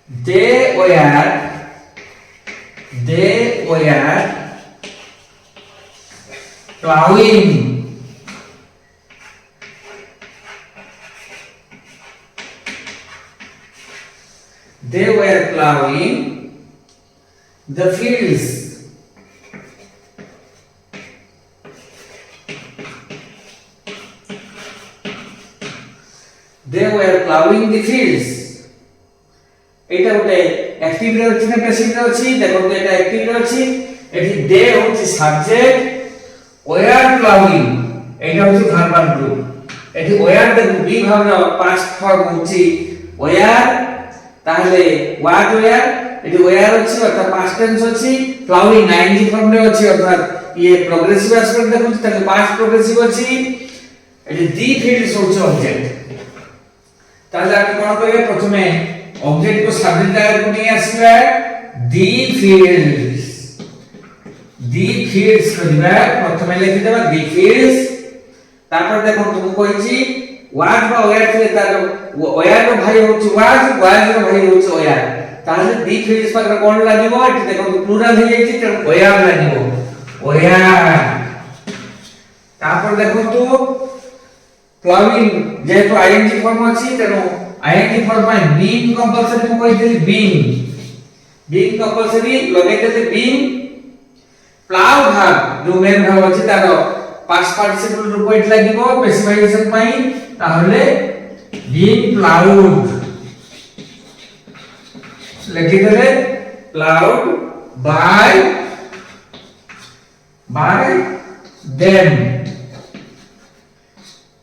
they were plowing the fields. They were plowing the fields. এটা ଗୋଟେ active রে ଅଛି ନା প্যাসিভ রে ଅଛି দেখো এটা অ্যাক্টিভ রে ଅଛି এটি দে হচ্ছে সাবজেক্ট ওয়্যার প্লাউইং এটা হচ্ছে ভার্বাল গ্রুপ এটি ওয়্যার দেখো বি ভার্ব পাস্ট ফর্ম হচ্ছে ওয়্যার তাহলে ওয়াট ওয়্যার এটি ওয়্যার আছে অর্থাৎ পাস্ট টেন্স আছে প্লাউইং আইএনজি ফর্ম রে আছে অর্থাৎ ইয়ে প্রোগ্রেসিভ অ্যাসপেক্ট দেখুছি তাহলে পাস্ট প্রোগ্রেসিভ আছে এটি দি ফিল্ডস হচ্ছে অবজেক্ট তাহলে আপনি কোন করবে প্রথমে ऑब्जेक्ट को सब्जेक्ट आगे को नहीं आसीबा दी फील्ड्स करिबा प्रथमे लिखि देबा दी फील्ड्स तापर देखो तुम कहिछि वाज बा ओयार थिले तार ओयार रो भाई होछि वाज रो भाई होछि ओयार ताहले दी फील्ड्स पर कोन लागिबो एठी देखो प्लुरल हे जाइछि त ओयार लागिबो ओयार तापर देखो तो प्लाविंग जेतो आईएनजी फॉर्म अछि तेनो आईएनजी फॉर्म में बीइंग कंपलसरी को कहितली बीइंग कंपलसरी लगेते बीइंग प्लाउ भाग जो मेन भाग अछि तारो पास्ट पार्टिसिपल रूप इट लागिबो स्पेसिफिकेशन पई ताहले बीइंग प्लाउड लगितले प्लाउड बाय देम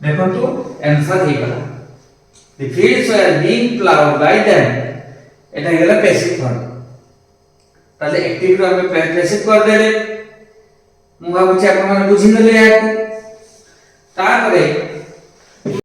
देखो तो आंसर हे गला The fields were being plowed by them. এটা গেল প্যাসিভ ফর্ম তাহলে অ্যাক্টিভ রে আমি প্যাসিভ করে দেলে মু ভাবুছি আপনারা বুঝি নেলে ইয়াকু তারপরে